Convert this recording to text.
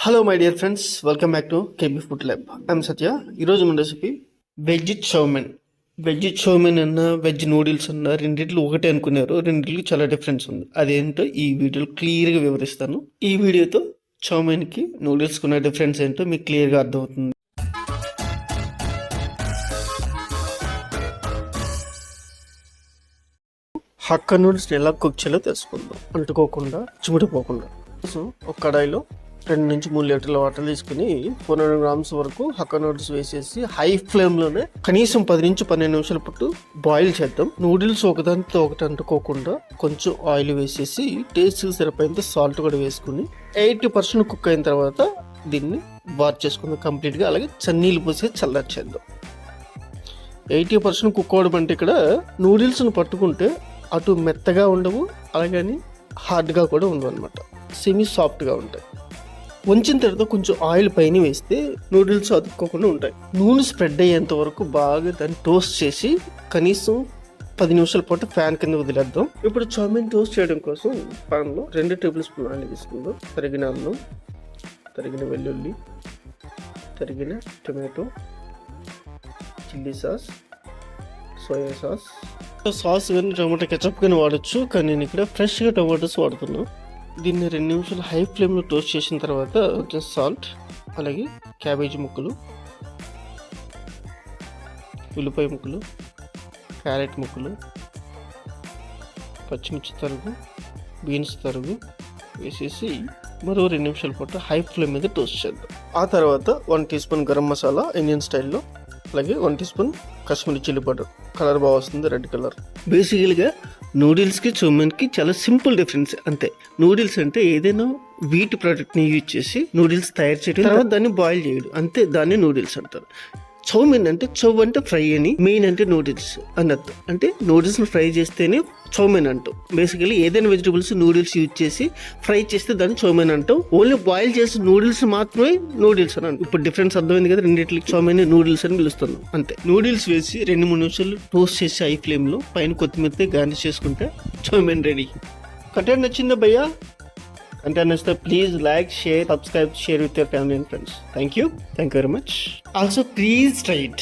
Hello my dear friends, welcome back to KB Food Lab. I'm Sathya. ఈరోజు మన recipe veg chowmein. Veg chowmein అన్న veg noodles అన్న రెండిట్లు ఒకటే అనుకున్నారు. రెండిట్లకి చాలా డిఫరెన్స్ ఉంది. అదేంటో ఈ వీడియోలో క్లియర్గా వివరిస్తాను. ఈ వీడియోతో chowmeinకి నూడిల్స్కి ఉన్న డిఫరెన్స్ ఏంటో మీకు క్లియర్గా అర్థమవుతుంది. హక్కా నూడిల్స్ని ఎలా కుక్ చేయాలో తెలుసుకుందాం. అంటుకోకుండా చిమిడిపోకుండా. సో ఒక కడాయిలో 2 నుంచి 3 లీటర్ల వాటర్ తీసుకుని 400 గ్రామ్స్ వరకు హక్కా నూడిల్స్ వేసేసి హై ఫ్లేమ్లోనే కనీసం 10 నుంచి 12 నిమిషాల పాటు బాయిల్ చేద్దాం. నూడిల్స్ ఒకదానితో ఒకటి అంటుకోకుండా కొంచెం ఆయిల్ వేసేసి టేస్ట్ సరిపోయేంత సాల్ట్ కూడా వేసుకుని 80% కుక్ అయిన తర్వాత దీన్ని వార్ చేసుకుందాం కంప్లీట్గా. అలాగే చన్నీళ్ళు పోసి చల్లార్చేద్దాం. 80% కుక్ అవడం అంటే ఇక్కడ నూడిల్స్ను పట్టుకుంటే అటు మెత్తగా ఉండవు, అలాగని హార్డ్గా కూడా ఉండవు అనమాట. సెమీ సాఫ్ట్గా ఉంటాయి. వంచిన తర్వాత కొంచెం ఆయిల్ పైన వేస్తే నూడిల్స్ అతుక్కోకుండా ఉంటాయి. నూనె స్ప్రెడ్ అయ్యేంత వరకు బాగా దాన్ని టోస్ట్ చేసి కనీసం 10 నిమిషాల పాటు ఫ్యాన్ కింద వదిలేద్దాం. ఇప్పుడు చౌమీన్ టోస్ట్ చేయడం కోసం పాన్లో 2 టేబుల్ స్పూన్ ఆయిల్ తీసుకుందాం. తరిగిన అల్లం, తరిగిన వెల్లుల్లి, తరిగిన tomato, chilli sauce, soya sauce కానీ టమాటో కెచప్ కానీ వాడచ్చు, కానీ నేను ఇక్కడ ఫ్రెష్గా టమాటోస్ వాడుతున్నాను. దీన్ని 2 నిమిషాలు హై ఫ్లేమ్లో టోస్ట్ చేసిన తర్వాత కొంచెం సాల్ట్, అలాగే క్యాబేజీ ముక్కలు, ఉల్లిపాయ ముక్కలు, క్యారెట్ ముక్కలు, పచ్చిమిర్చి తరుగు, బీన్స్ తరుగు వేసేసి మరో 2 నిమిషాల పాటు హై ఫ్లేమ్ మీద టోస్ట్ చేద్దాం. ఆ తర్వాత 1 teaspoon garam masala Indian స్టైల్లో, అలాగే 1 teaspoon Kashmiri chilli powder. Colour బాగా వస్తుంది, రెడ్ కలర్. బేసికల్గా నూడిల్స్కి చౌమీన్కి చాలా సింపుల్ డిఫరెన్స్ అంతే. నూడిల్స్ అంటే ఏదైనా వీట్ ప్రోడక్ట్ని యూజ్ చేసి నూడిల్స్ తయారు చేయడం, తర్వాత దాన్ని బాయిల్ చేయడం అంతే, దాన్ని నూడిల్స్ అంటారు. చౌమీన్ అంటే చౌ అంటే ఫ్రై అని, మెయిన్ అంటే నూడిల్స్ అన్నట్టు. అంటే నూడిల్స్ని ఫ్రై చేస్తేనే చౌమీన్ అంటాం. బేసికలీ ఏదైనా వెజిటబుల్స్ నూడిల్స్ యూజ్ చేసి ఫ్రై చేస్తే దాన్ని చౌమీన్ అంటాం. ఓన్లీ బాయిల్ చేసి నూడిల్స్ మాత్రమే నూడిల్స్ అని అంటాం. ఇప్పుడు డిఫరెన్స్ అర్థమైంది కదా, రెండింటికి చౌమీన్ నూడిల్స్ అని పిలుస్తున్నాం అంతే. నూడిల్స్ వేసి 2-3 నిమిషాలు టోస్ట్ చేసి హై ఫ్లేమ్లో పైన కొత్తిమీరతో గార్నిష్ చేసుకుంటే చౌమీన్ రెడీ. కంటెంట్ నచ్చిందా భయ్యా? Content nachithe please like, share, subscribe, share with your family and friends. Thank you very much. Also please try it.